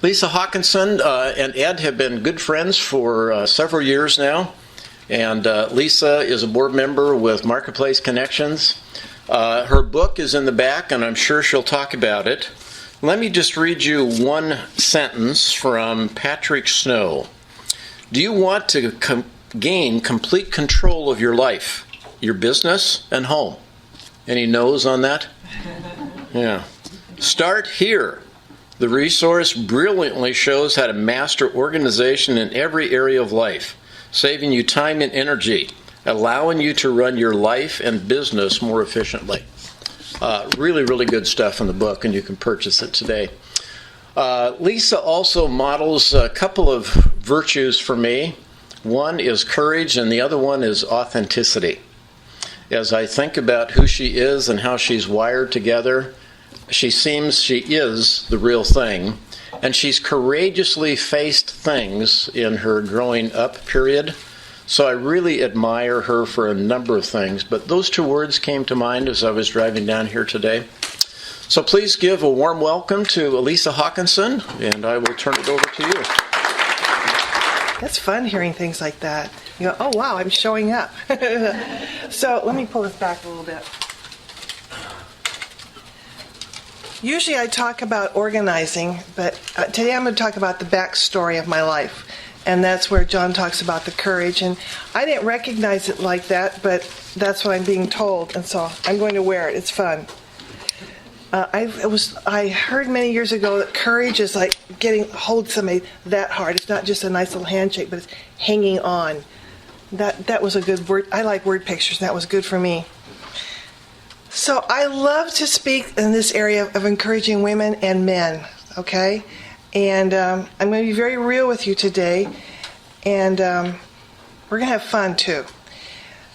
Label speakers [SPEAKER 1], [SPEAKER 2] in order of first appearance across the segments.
[SPEAKER 1] Lisa Hawkinson and Ed have been good friends for several years now. And Lisa is a board member with Marketplace Connections. Her book is in the back, and I'm sure she'll talk about it. Let me just read you one sentence from Patrick Snow. Do you want to gain complete control of your life, your business, and home? Any no's on that? Yeah. Start here. The resource brilliantly shows how to master organization in every area of life, saving you time and energy, allowing you to run your life and business more efficiently. Really, really good stuff in the book, and you can purchase it today. Lisa also models a couple of virtues for me. One is courage, and the other one is authenticity. As I think about who she is and how she's wired together, she is the real thing, and she's courageously faced things in her growing up period. So I really admire her for a number of things, but those two words came to mind as I was driving down here today. So please give a warm welcome to Lisa Hawkinson, and I will turn it over to you.
[SPEAKER 2] That's fun hearing things like that. You go, oh wow, I'm showing up. So let me pull this back a little bit. Usually I talk about organizing, but today I'm going to talk about the backstory of my life. And that's where John talks about the courage. And I didn't recognize it like that, but that's what I'm being told. And so I'm going to wear it. It's fun. I heard many years ago that courage is like hold somebody that hard. It's not just a nice little handshake, but it's hanging on. That was a good word. I like word pictures, and that was good for me. So I love to speak in this area of encouraging women and men, okay? And I'm going to be very real with you today, and we're going to have fun too.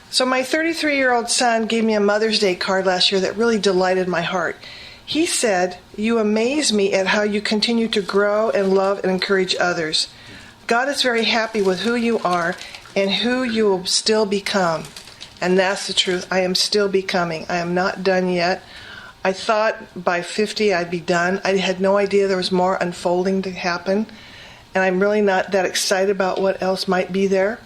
[SPEAKER 2] So my 33-year-old son gave me a Mother's Day card last year that really delighted my heart. He said, "You amaze me at how you continue to grow and love and encourage others. God is very happy with who you are and who you will still become." And that's the truth. I am still becoming. I am not done yet. I thought by 50 I'd be done. I had no idea there was more unfolding to happen. And I'm really not that excited about what else might be there.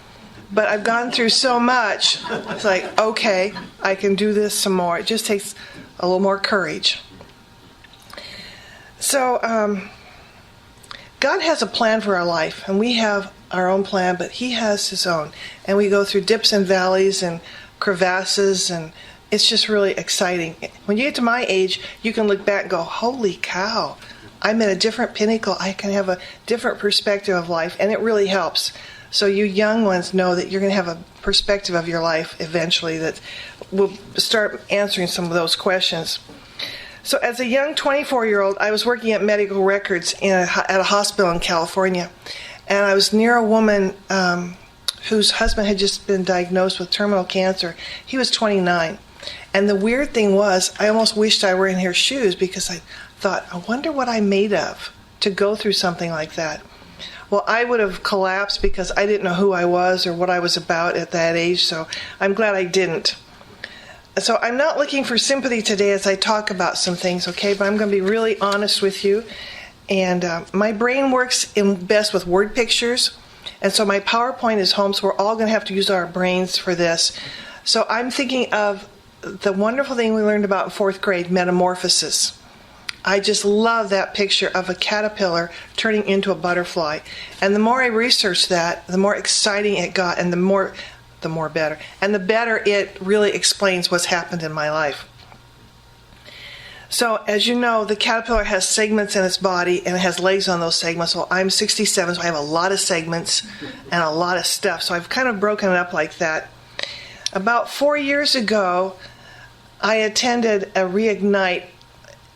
[SPEAKER 2] But I've gone through so much. It's like, okay, I can do this some more. It just takes a little more courage. So, God has a plan for our life. And we have our own plan, but He has His own. And we go through dips and valleys and crevasses, and it's just really exciting. When you get to my age, you can look back and go, holy cow, I'm at a different pinnacle. I can have a different perspective of life, and it really helps. So you young ones know that you're going to have a perspective of your life eventually that will start answering some of those questions. So as a young 24-year-old, I was working at medical records at a hospital in California, and I was near a woman whose husband had just been diagnosed with terminal cancer. He was 29. And the weird thing was, I almost wished I were in her shoes because I thought, I wonder what I'm made of to go through something like that. Well, I would have collapsed because I didn't know who I was or what I was about at that age, so I'm glad I didn't. So I'm not looking for sympathy today as I talk about some things, okay? But I'm going to be really honest with you. And my brain works best with word pictures. And so my PowerPoint is home, so we're all going to have to use our brains for this. So I'm thinking of the wonderful thing we learned about in 4th grade, metamorphosis. I just love that picture of a caterpillar turning into a butterfly. And the more I researched that, the more exciting it got, and the more better. And the better it really explains what's happened in my life. So, as you know, the caterpillar has segments in its body, and it has legs on those segments. Well, I'm 67, so I have a lot of segments and a lot of stuff. So I've kind of broken it up like that. About 4 years ago, I attended a Reignite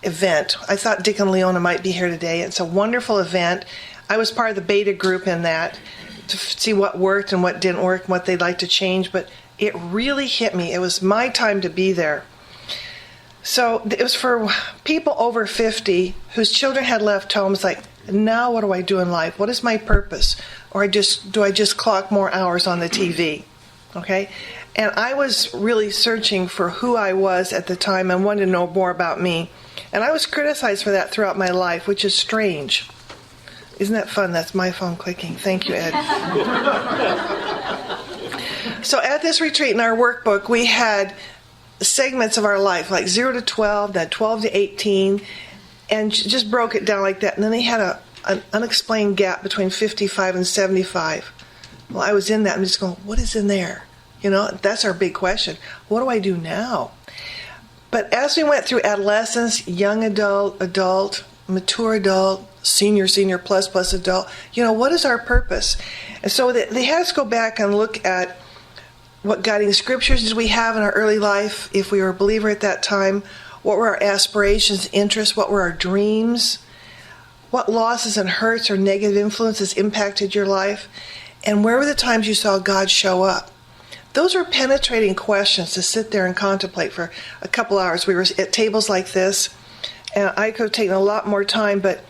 [SPEAKER 2] event. I thought Dick and Leona might be here today. It's a wonderful event. I was part of the beta group in that to see what worked and what didn't work and what they'd like to change. But it really hit me. It was my time to be there. So it was for people over 50 whose children had left home. It's like, now what do I do in life? What is my purpose? Or do I just clock more hours on the TV? Okay? And I was really searching for who I was at the time and wanted to know more about me. And I was criticized for that throughout my life, which is strange. Isn't that fun? That's my phone clicking. Thank you, Ed. So at this retreat in our workbook, we had segments of our life, like 0 to 12, then 12 to 18, and just broke it down like that. And then they had an unexplained gap between 55 and 75. Well, I was in that. I'm just going, what is in there? That's our big question. What do I do now? But as we went through adolescence, young adult, mature adult, senior, plus adult, what is our purpose? And so they had us go back and look at what guiding scriptures did we have in our early life, if we were a believer at that time, what were our aspirations, interests, what were our dreams, what losses and hurts or negative influences impacted your life, and where were the times you saw God show up? Those are penetrating questions to sit there and contemplate for a couple hours. We were at tables like this, and I could have taken a lot more time, but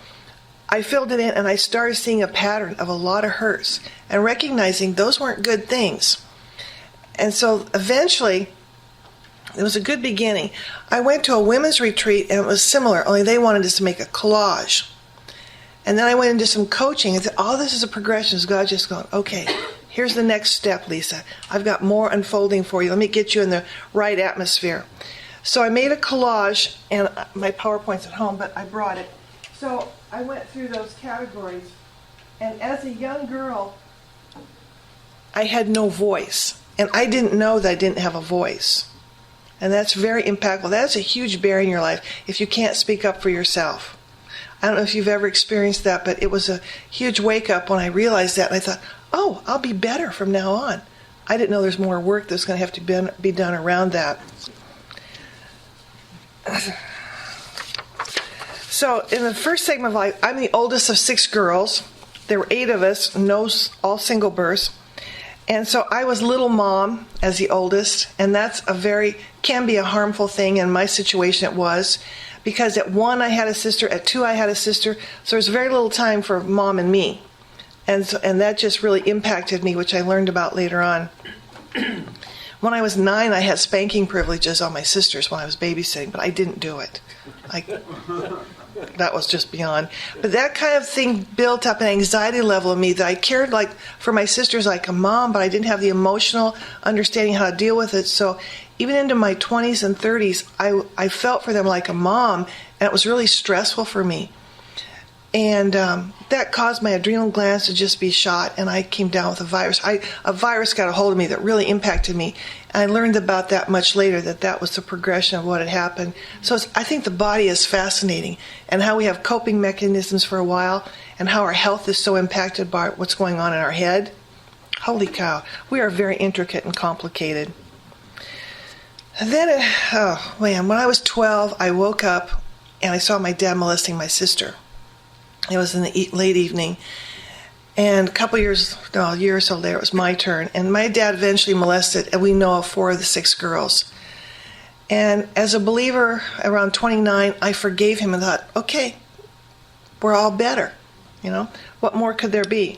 [SPEAKER 2] I filled it in, and I started seeing a pattern of a lot of hurts and recognizing those weren't good things. And so eventually, it was a good beginning. I went to a women's retreat, and it was similar, only they wanted us to make a collage. And then I went into some coaching and said, this is a progression. So God just going, okay, here's the next step, Lisa. I've got more unfolding for you. Let me get you in the right atmosphere. So I made a collage, and my PowerPoint's at home, but I brought it. So I went through those categories, and as a young girl, I had no voice. And I didn't know that I didn't have a voice. And that's very impactful. That's a huge barrier in your life if you can't speak up for yourself. I don't know if you've ever experienced that, but it was a huge wake-up when I realized that. And I thought, I'll be better from now on. I didn't know there's more work that's going to have to be done around that. So in the first segment of life, I'm the oldest of 6 girls. There were 8 of us, all single births. And so I was little mom as the oldest, and that's can be a harmful thing. In my situation it was, because at 1 I had a sister, at 2 I had a sister, so there's very little time for mom and me. And that just really impacted me, which I learned about later on. When I was 9, I had spanking privileges on my sisters when I was babysitting, but I didn't do it. That was just beyond. But that kind of thing built up an anxiety level in me that I cared for my sisters like a mom, but I didn't have the emotional understanding how to deal with it. So even into my 20s and 30s, I felt for them like a mom, and it was really stressful for me. And that caused my adrenal glands to just be shot, and I came down with a virus. A virus got a hold of me that really impacted me. And I learned about that much later, that was the progression of what had happened. So I think the body is fascinating, and how we have coping mechanisms for a while, and how our health is so impacted by what's going on in our head. Holy cow, we are very intricate and complicated. And then, when I was 12, I woke up, and I saw my dad molesting my sister. It was in the late evening, and a year or so later, it was my turn. And my dad eventually molested, and we know of 4 of the 6 girls. And as a believer, around 29, I forgave him and thought, okay, we're all better. What more could there be?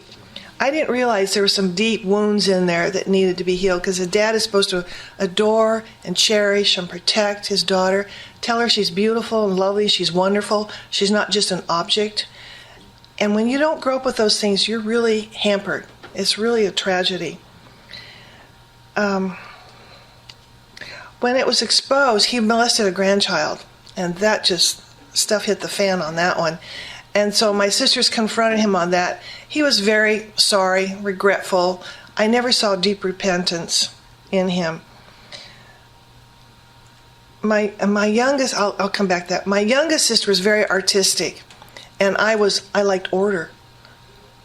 [SPEAKER 2] I didn't realize there were some deep wounds in there that needed to be healed, because a dad is supposed to adore and cherish and protect his daughter, tell her she's beautiful and lovely, she's wonderful, she's not just an object. And when you don't grow up with those things, you're really hampered. It's really a tragedy. When it was exposed, he molested a grandchild, and that just, stuff hit the fan on that one. And so my sisters confronted him on that. He was very sorry, regretful. I never saw deep repentance in him. My youngest, I'll come back to that. My youngest sister was very artistic. And I liked order.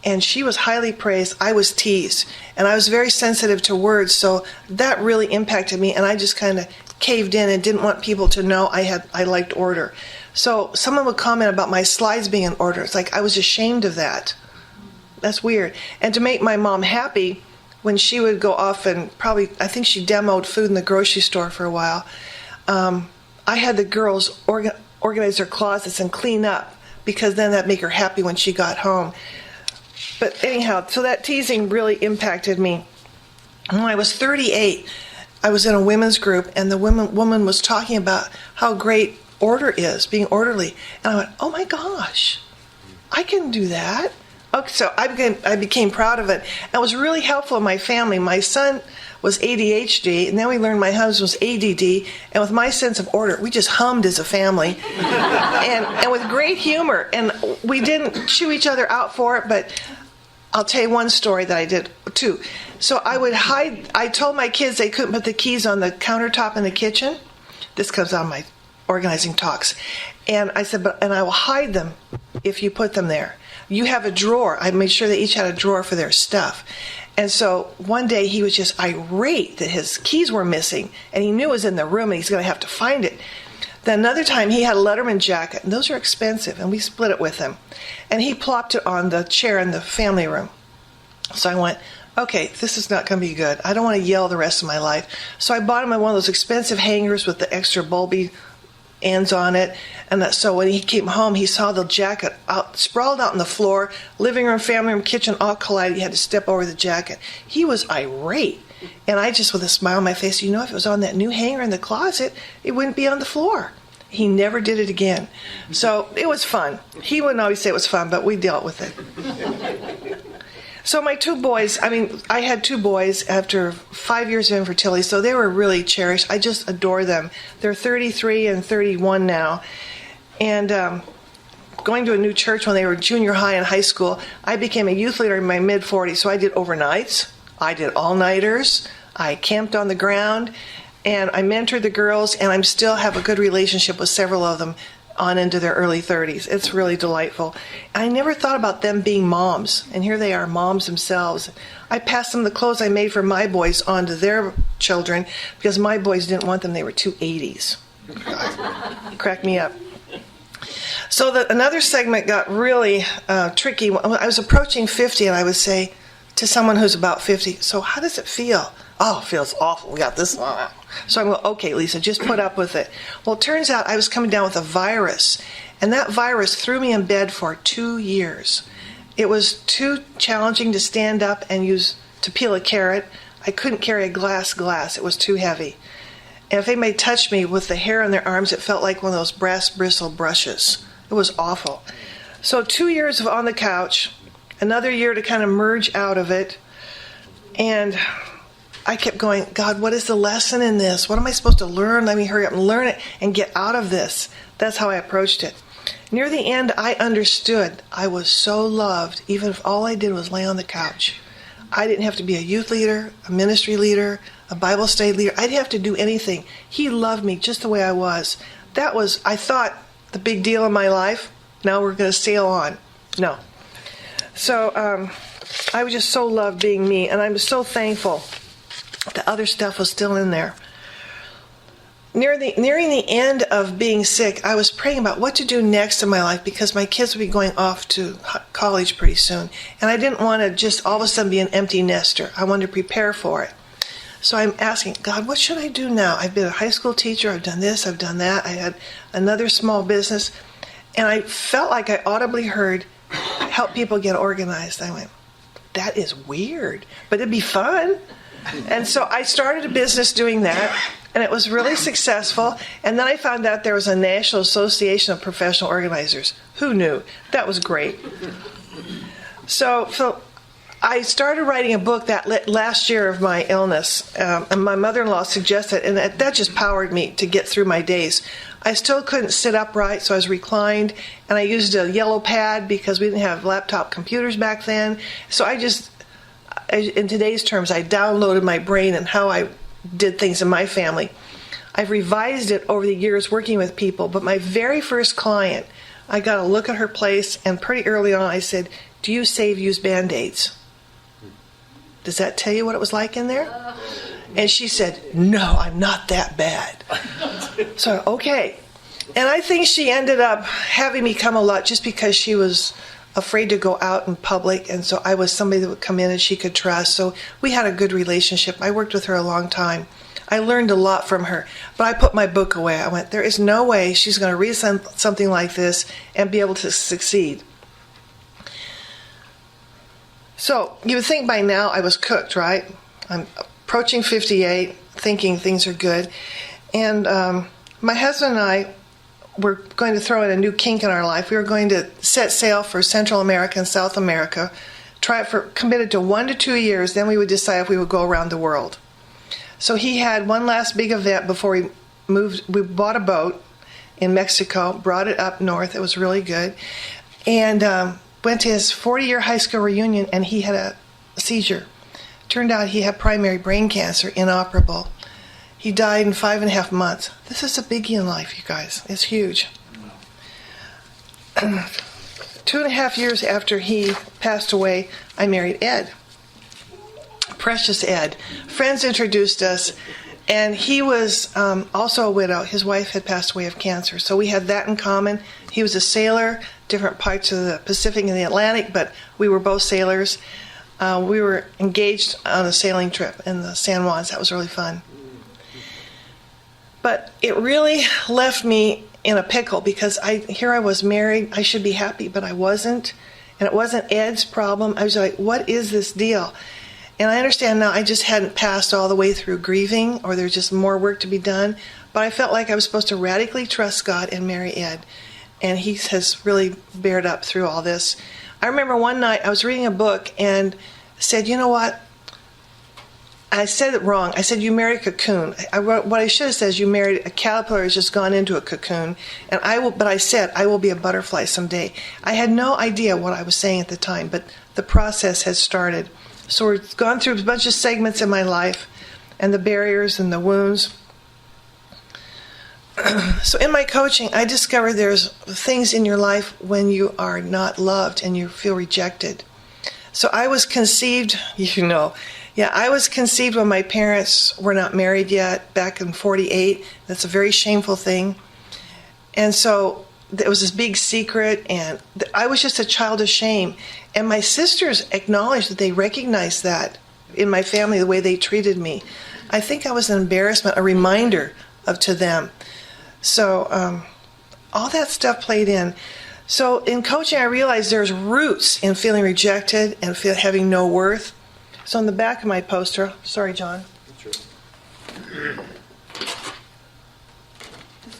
[SPEAKER 2] And she was highly praised. I was teased. And I was very sensitive to words, so that really impacted me, and I just kind of caved in and didn't want people to know I liked order. So someone would comment about my slides being in order. It's like I was ashamed of that. That's weird. And to make my mom happy, when she would go off and I think she demoed food in the grocery store for a while, I had the girls organize their closets and clean up, because then that'd make her happy when she got home. But anyhow, so that teasing really impacted me. When I was 38, I was in a women's group, and the woman was talking about how great order is, being orderly. And I went, oh my gosh, I can do that. Okay, so I became proud of it. It was really helpful in my family. My son was ADHD, and then we learned my husband was ADD, and with my sense of order, we just hummed as a family, and with great humor, and we didn't chew each other out for it, but I'll tell you one story that I did, too. So I told my kids they couldn't put the keys on the countertop in the kitchen. This comes out of my organizing talks. And I said, and I will hide them if you put them there. You have a drawer. I made sure they each had a drawer for their stuff. And so one day he was just irate that his keys were missing, and he knew it was in the room and he's going to have to find it. Then another time he had a Letterman jacket, and those are expensive, and we split it with him. And he plopped it on the chair in the family room. So I went, okay, this is not going to be good. I don't want to yell the rest of my life. So I bought him one of those expensive hangers with the extra bulby ends on it. And so when he came home, he saw the jacket sprawled out on the floor, living room, family room, kitchen, all collided. He had to step over the jacket. He was irate. And I just, with a smile on my face, if it was on that new hanger in the closet, it wouldn't be on the floor. He never did it again. So it was fun. He wouldn't always say it was fun, but we dealt with it. So my two boys, I had two boys after 5 years of infertility, so they were really cherished. I just adore them. They're 33 and 31 now. And going to a new church when they were junior high and high school, I became a youth leader in my mid-40s. So I did overnights. I did all-nighters. I camped on the ground. And I mentored the girls, and I still have a good relationship with several of them on into their early 30s. It's really delightful. I never thought about them being moms, and here they are, moms themselves. I passed them the clothes I made for my boys on to their children because my boys didn't want them. They were two 80s. Cracked me up. So another segment got really tricky. I was approaching 50, and I would say to someone who's about 50, so how does it feel? Oh, it feels awful. We got this. So I go, okay, Lisa, just put up with it. Well, it turns out I was coming down with a virus, and that virus threw me in bed for 2 years. It was too challenging to stand up and use to peel a carrot. I couldn't carry a glass. It was too heavy. And if anybody touched me with the hair on their arms, it felt like one of those brass bristle brushes. It was awful. So 2 years of on the couch, another year to kind of merge out of it, and I kept going, God, what is the lesson in this? What am I supposed to learn? Let me hurry up and learn it and get out of this. That's how I approached it. Near the end, I understood I was so loved, even if all I did was lay on the couch. I didn't have to be a youth leader, a ministry leader, a Bible study leader. I didn't have to do anything. He loved me just the way I was. That was, I thought, the big deal in my life. Now we're going to sail on. No. So I was just so loved being me, and I'm so thankful. The other stuff was still in there. Nearing the end of being sick, I was praying about what to do next in my life because my kids would be going off to college pretty soon. And I didn't want to just all of a sudden be an empty nester. I wanted to prepare for it. So I'm asking, God, what should I do now? I've been a high school teacher. I've done this. I've done that. I had another small business. And I felt like I audibly heard, help people get organized. I went, that is weird, but it'd be fun. And so I started a business doing that, and it was really successful. And then I found out there was a National Association of Professional Organizers. Who knew? That was great. So I started writing a book that last year of my illness, and my mother-in-law suggested, and that just powered me to get through my days. I still couldn't sit upright, so I was reclined, and I used a yellow pad because we didn't have laptop computers back then. So in today's terms, I downloaded my brain and how I did things in my family. I've revised it over the years working with people, but my very first client, I got a look at her place, and pretty early on I said, do you use Band-Aids? Does that tell you what it was like in there? And she said, no, I'm not that bad. So, okay. And I think she ended up having me come a lot just because she was afraid to go out in public, and so I was somebody that would come in and she could trust. So we had a good relationship. I worked with her a long time. I learned a lot from her, but I put my book away. I went, there is no way she's going to read something like this and be able to succeed. So you would think by now I was cooked, right? I'm approaching 58, thinking things are good. And my husband and I were going to throw in a new kink in our life. We were going to set sail for Central America and South America, committed to 1 to 2 years, then we would decide if we would go around the world. So he had one last big event before we moved. We bought a boat in Mexico, brought it up north. It was really good. And went to his 40-year high school reunion, and he had a seizure. Turned out he had primary brain cancer, inoperable. He died in 5.5 months. This is a biggie in life, you guys. It's huge. 2.5 years after he passed away, I married Ed. Precious Ed. Friends introduced us, and he was also a widow. His wife had passed away of cancer, so we had that in common. He was a sailor, different parts of the Pacific and the Atlantic, but we were both sailors. We were engaged on a sailing trip in the San Juans. That was really fun. But it really left me in a pickle because here I was married. I should be happy, but I wasn't. And it wasn't Ed's problem. I was like, what is this deal? And I understand now I just hadn't passed all the way through grieving, or there's just more work to be done. But I felt like I was supposed to radically trust God and marry Ed. And he has really bared up through all this. I remember one night I was reading a book and said, you know what? I said it wrong. I said, you married a cocoon. What I should have said is you married a caterpillar has just gone into a cocoon. And but I said, I will be a butterfly someday. I had no idea what I was saying at the time, but the process has started. So we've gone through a bunch of segments in my life and the barriers and the wounds. So in my coaching, I discovered there's things in your life when you are not loved and you feel rejected. So I was conceived, I was conceived when my parents were not married yet, back in 1948. That's a very shameful thing. And so it was this big secret, and I was just a child of shame. And my sisters acknowledged that they recognized that in my family, the way they treated me. I think I was an embarrassment, a reminder to them. So all that stuff played in. So in coaching, I realized there's roots in feeling rejected and having no worth. So on the back of my poster, sorry, John. This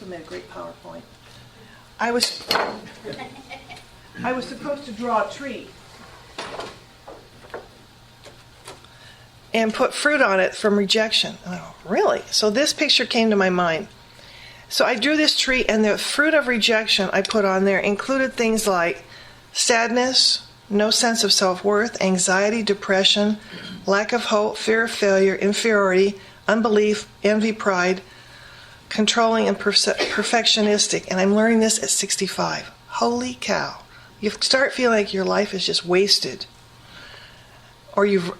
[SPEAKER 2] will make a great PowerPoint. I was supposed to draw a tree and put fruit on it from rejection. Oh, really? So this picture came to my mind. So I drew this tree, and the fruit of rejection I put on there included things like sadness, no sense of self-worth, anxiety, depression, lack of hope, fear of failure, inferiority, unbelief, envy, pride, controlling, and perfectionistic. And I'm learning this at 65. Holy cow. You start feeling like your life is just wasted. Or you've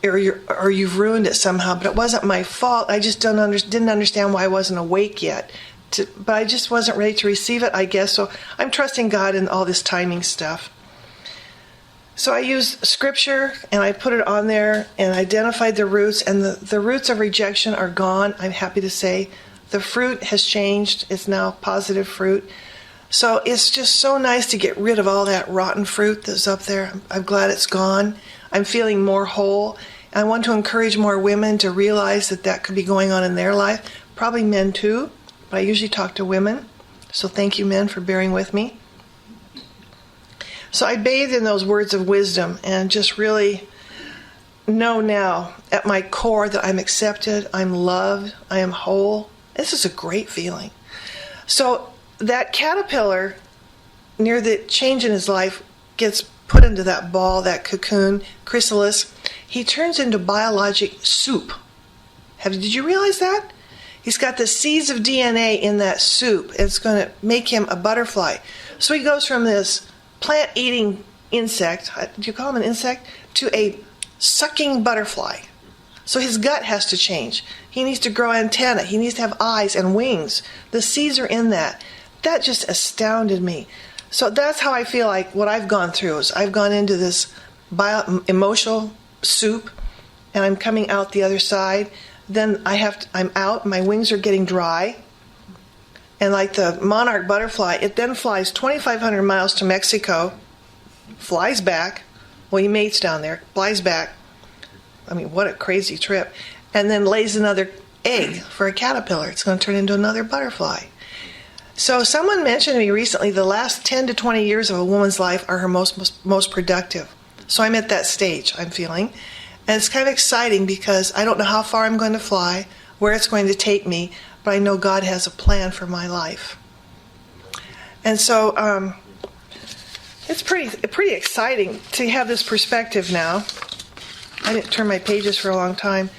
[SPEAKER 2] ruined it somehow, but it wasn't my fault. I just didn't understand why I wasn't awake yet. But I just wasn't ready to receive it, I guess. So I'm trusting God in all this timing stuff. So I used scripture, and I put it on there and identified the roots, and the roots of rejection are gone, I'm happy to say. The fruit has changed. It's now positive fruit. So it's just so nice to get rid of all that rotten fruit that's up there. I'm glad it's gone. I'm feeling more whole. I want to encourage more women to realize that could be going on in their life. Probably men too, but I usually talk to women. So thank you, men, for bearing with me. So I bathe in those words of wisdom and just really know now at my core that I'm accepted, I'm loved, I am whole. This is a great feeling. So that caterpillar, near the change in his life, gets put into that ball, that cocoon, chrysalis. He turns into biologic soup. Did you realize that? He's got the seeds of DNA in that soup. It's going to make him a butterfly. So he goes from this plant-eating insect, do you call him an insect, to a sucking butterfly. So his gut has to change. He needs to grow antennae. He needs to have eyes and wings. The seeds are in that. That just astounded me. So that's how I feel like what I've gone through is I've gone into this emotional soup, and I'm coming out the other side. Then I'm out. My wings are getting dry. And like the monarch butterfly, it then flies 2,500 miles to Mexico, flies back. Well, he mates down there, flies back. I mean, what a crazy trip. And then lays another egg for a caterpillar. It's going to turn into another butterfly. So someone mentioned to me recently the last 10 to 20 years of a woman's life are her most productive. So I'm at that stage, I'm feeling. And it's kind of exciting because I don't know how far I'm going to fly, where it's going to take me, but I know God has a plan for my life. And so it's pretty exciting to have this perspective now. I didn't turn my pages for a long time.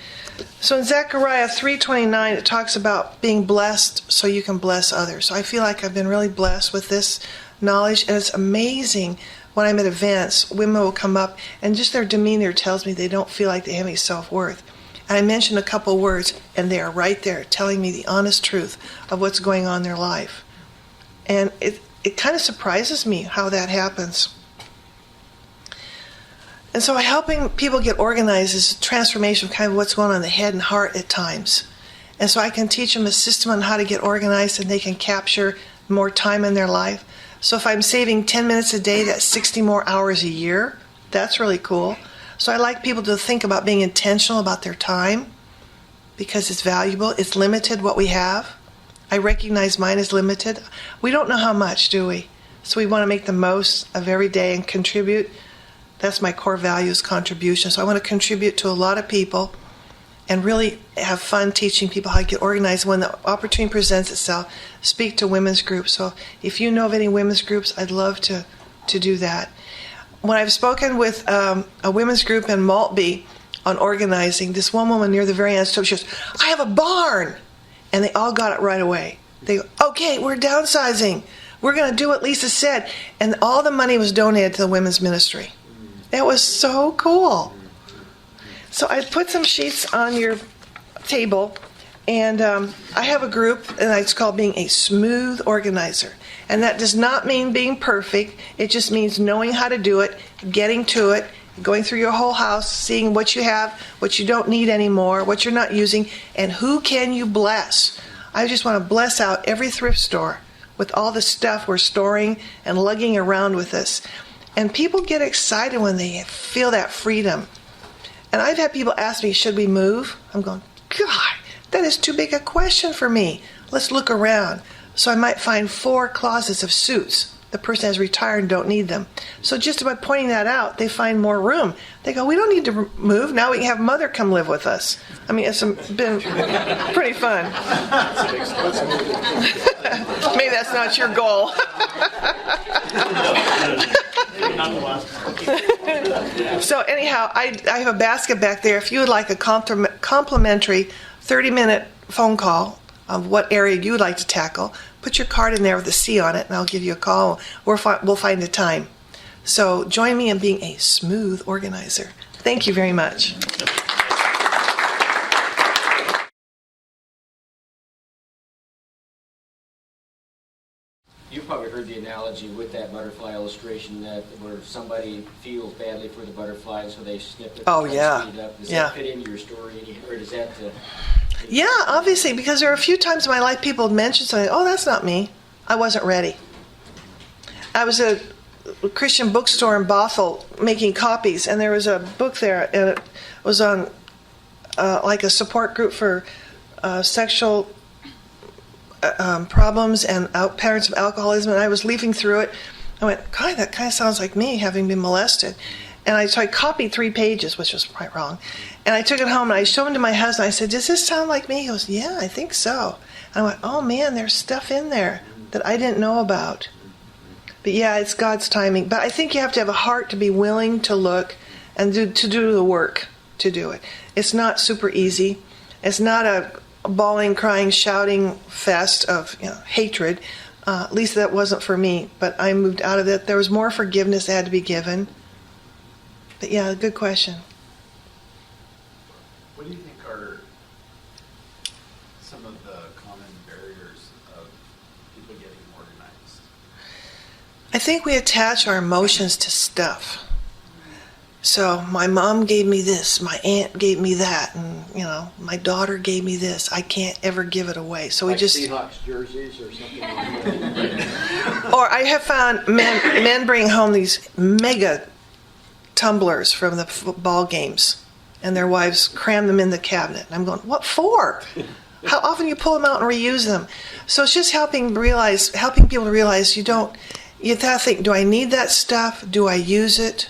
[SPEAKER 2] So in Zechariah 3:29, it talks about being blessed so you can bless others. So I feel like I've been really blessed with this knowledge, and it's amazing when I'm at events, women will come up, and just their demeanor tells me they don't feel like they have any self-worth. And I mention a couple words, and they are right there telling me the honest truth of what's going on in their life. And it kind of surprises me how that happens. And so helping people get organized is a transformation of kind of what's going on in the head and heart at times. And so I can teach them a system on how to get organized, and they can capture more time in their life. So if I'm saving 10 minutes a day, that's 60 more hours a year. That's really cool. So I like people to think about being intentional about their time because it's valuable. It's limited what we have. I recognize mine is limited. We don't know how much, do we? So we want to make the most of every day and contribute. That's my core values, contribution. So I want to contribute to a lot of people and really have fun teaching people how to get organized. When the opportunity presents itself, speak to women's groups. So if you know of any women's groups, I'd love to do that. When I've spoken with a women's group in Maltby on organizing, this one woman near the very end stood, she goes, I have a barn. And they all got it right away. They go, okay, we're downsizing. We're going to do what Lisa said. And all the money was donated to the women's ministry. It was so cool. So I put some sheets on your table, and I have a group, and it's called being a smooth organizer. And that does not mean being perfect. It just means knowing how to do it, getting to it, going through your whole house, seeing what you have, what you don't need anymore, what you're not using, and who can you bless. I just want to bless out every thrift store with all the stuff we're storing and lugging around with us. And people get excited when they feel that freedom. And I've had people ask me, should we move? I'm going, God, that is too big a question for me. Let's look around. So I might find 4 closets of suits. The person has retired and don't need them. So just by pointing that out, they find more room. They go, we don't need to move. Now we can have Mother come live with us. I mean, it's been pretty fun. Maybe that's not your goal. So anyhow, I have a basket back there. If you would like a complimentary 30-minute phone call of what area you would like to tackle, put your card in there with a C on it, and I'll give you a call. We'll find a time. So join me in being a smooth organizer. Thank you very much.
[SPEAKER 3] You've probably heard the analogy with that butterfly illustration that where somebody feels badly for the butterfly, so they snip it.
[SPEAKER 2] Oh,
[SPEAKER 3] and
[SPEAKER 2] yeah.
[SPEAKER 3] speed it up. Does
[SPEAKER 2] Yeah.
[SPEAKER 3] that fit into your story, or does that?
[SPEAKER 2] Yeah, obviously, because there are a few times in my life people have mentioned something, oh, that's not me. I wasn't ready. I was at a Christian bookstore in Bothell making copies, and there was a book there, and it was on like a support group for sexual problems and parents of alcoholism, and I was leafing through it. I went, God, that kind of sounds like me having been molested. And so I copied 3 pages, which was quite wrong. And I took it home and I showed it to my husband. I said, does this sound like me? He goes, yeah, I think so. And I went, oh man, there's stuff in there that I didn't know about. But yeah, it's God's timing. But I think you have to have a heart to be willing to look and to do the work to do it. It's not super easy. It's not a bawling, crying, shouting fest of hatred. At least that wasn't for me. But I moved out of it. There was more forgiveness that had to be given. But yeah, good question.
[SPEAKER 4] What do you think are some of the common barriers of people getting organized?
[SPEAKER 2] I think we attach our emotions to stuff. So my mom gave me this, my aunt gave me that, and my daughter gave me this. I can't ever give it away. So we
[SPEAKER 3] Like
[SPEAKER 2] just
[SPEAKER 3] Seahawks jerseys or something like that?
[SPEAKER 2] Or I have found men bring home these mega tumblers from the football games, and their wives cram them in the cabinet. And I'm going, what for? How often you pull them out and reuse them. So it's just helping people to realize you have to think, do I need that stuff? Do I use it?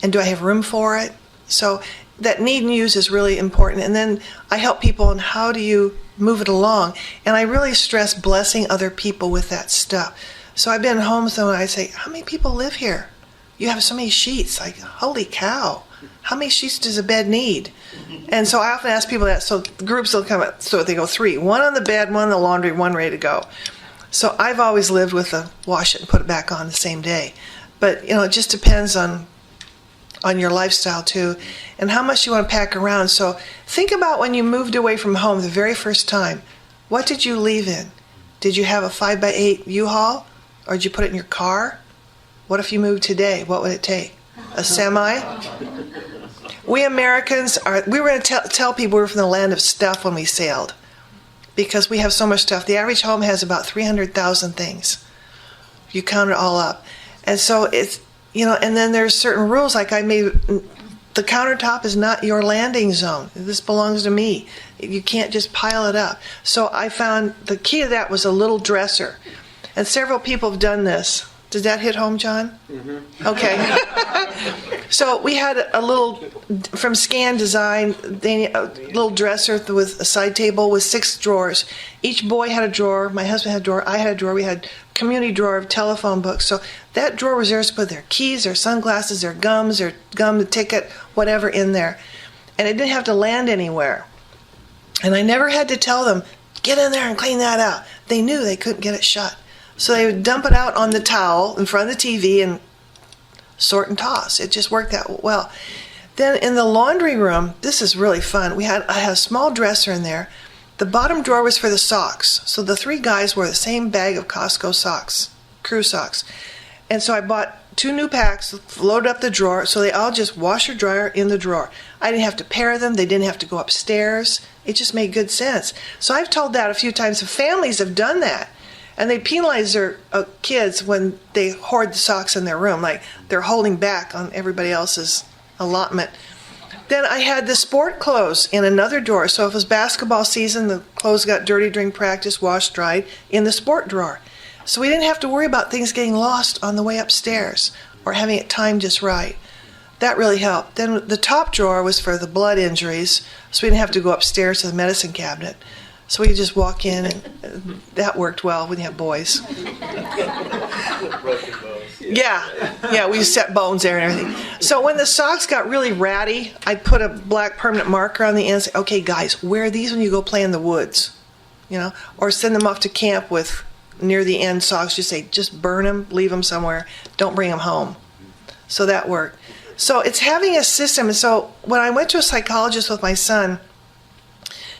[SPEAKER 2] And do I have room for it? So that need and use is really important. And then I help people on how do you move it along. And I really stress blessing other people with that stuff. So I've been in homes and I say, how many people live here? You have so many sheets. Like, holy cow. How many sheets does a bed need? And so I often ask people that. So groups will come up. So they go 3. 1 on the bed, 1 in the laundry, 1 ready to go. So I've always lived with a wash it and put it back on the same day. But, it just depends on your lifestyle too, and how much you want to pack around. So think about when you moved away from home the very first time. What did you leave in? Did you have a 5x8 U-Haul, or did you put it in your car? What if you moved today? What would it take? A semi? We Americans we were going to tell people we're from the land of stuff when we sailed, because we have so much stuff. The average home has about 300,000 things. You count it all up. And so it's, and then there's certain rules, like the countertop is not your landing zone. This belongs to me. You can't just pile it up. So I found the key to that was a little dresser. And several people have done this. Did that hit home, John? Mm-hmm. Okay. So we had a little, from Scan Design, a little dresser with a side table with 6 drawers. Each boy had a drawer. My husband had a drawer. I had a drawer. We had a community drawer of telephone books. So that drawer was theirs to put their keys, their sunglasses, their gums, their gum, the ticket, whatever in there. And it didn't have to land anywhere. And I never had to tell them, get in there and clean that out. They knew they couldn't get it shut. So they would dump it out on the towel in front of the TV and sort and toss. It just worked out well. Then in the laundry room, this is really fun. I had a small dresser in there. The bottom drawer was for the socks. So the 3 guys wore the same bag of Costco socks, crew socks. And so I bought 2 new packs, loaded up the drawer, so they all just wash or dryer in the drawer. I didn't have to pair them. They didn't have to go upstairs. It just made good sense. So I've told that a few times. The families have done that. And they penalize their kids when they hoard the socks in their room, like they're holding back on everybody else's allotment. Then I had the sport clothes in another drawer. So if it was basketball season, the clothes got dirty during practice, washed, dried, in the sport drawer. So we didn't have to worry about things getting lost on the way upstairs or having it timed just right. That really helped. Then the top drawer was for the blood injuries, so we didn't have to go upstairs to the medicine cabinet. So we could just walk in, and that worked well when you have boys.
[SPEAKER 4] Broken bones.
[SPEAKER 2] Yeah, we set bones there and everything. So when the socks got really ratty, I'd put a black permanent marker on the end and say, okay, guys, wear these when you go play in the woods, or send them off to camp with near the end socks. Just say, just burn them, leave them somewhere, don't bring them home. So that worked. So it's having a system. And so when I went to a psychologist with my son,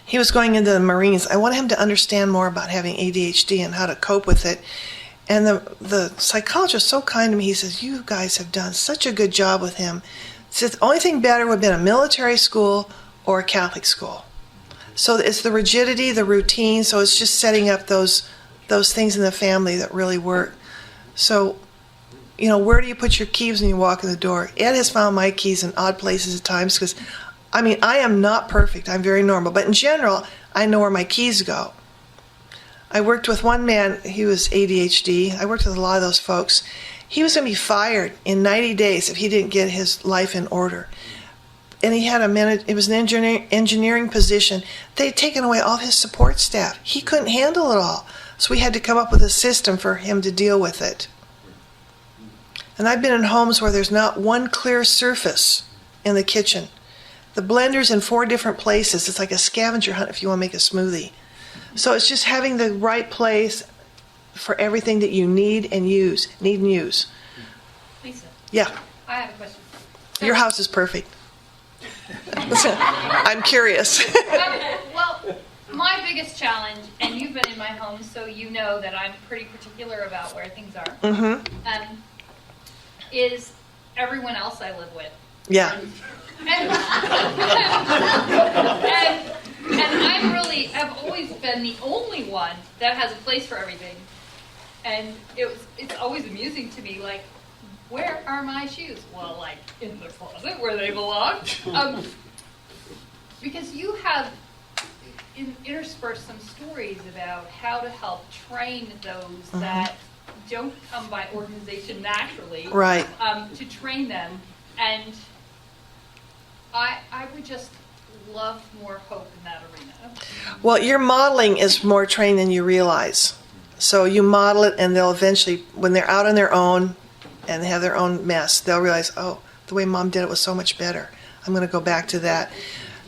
[SPEAKER 2] he was going into the Marines. I wanted him to understand more about having ADHD and how to cope with it. And the psychologist was so kind to me. He says, you guys have done such a good job with him. He says, the only thing better would have been a military school or a Catholic school. So it's the rigidity, the routine. So it's just setting up those things in the family that really work. So, where do you put your keys when you walk in the door? Ed has found my keys in odd places at times because I am not perfect. I'm very normal. But in general, I know where my keys go. I worked with one man. He was ADHD. I worked with a lot of those folks. He was going to be fired in 90 days if he didn't get his life in order. And he had it was an engineering position. They'd taken away all his support staff. He couldn't handle it all. So we had to come up with a system for him to deal with it. And I've been in homes where there's not one clear surface in the kitchen. The blender's in 4 different places. It's like a scavenger hunt if you want to make a smoothie. So it's just having the right place for everything that you need and use.
[SPEAKER 5] Lisa.
[SPEAKER 2] Yeah.
[SPEAKER 5] I have a question.
[SPEAKER 2] Your house is perfect. I'm curious.
[SPEAKER 5] Well, my biggest challenge, and you've been in my home, so you know that I'm pretty particular about where things are, is everyone else I live with.
[SPEAKER 2] Yeah.
[SPEAKER 5] And I've always been the only one that has a place for everything. And it's always amusing to me, like, where are my shoes? Well, like, in the closet where they belong. Because you have intersperse some stories about how to help train those that don't come by organization naturally.
[SPEAKER 2] Right.
[SPEAKER 5] To train them. And I would just love more hope in that arena.
[SPEAKER 2] Well, your modeling is more trained than you realize. So you model it, and they'll eventually, when they're out on their own and they have their own mess, they'll realize, oh, the way Mom did it was so much better. I'm going to go back to that.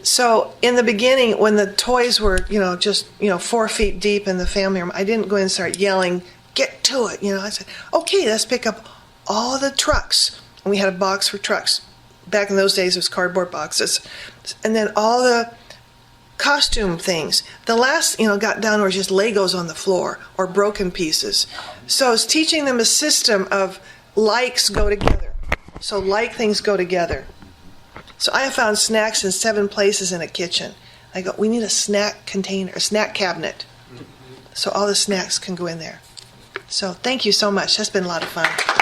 [SPEAKER 2] So in the beginning, when the toys were, just 4 feet deep in the family room, I didn't go in and start yelling, get to it. I said, okay, let's pick up all the trucks. And we had a box for trucks. Back in those days, it was cardboard boxes. And then all the costume things. The last, got down were just Legos on the floor or broken pieces. So it's teaching them a system of likes go together. So like things go together. So I have found snacks in 7 places in a kitchen. I go, we need a snack container, a snack cabinet. So all the snacks can go in there. So thank you so much. That's been a lot of fun.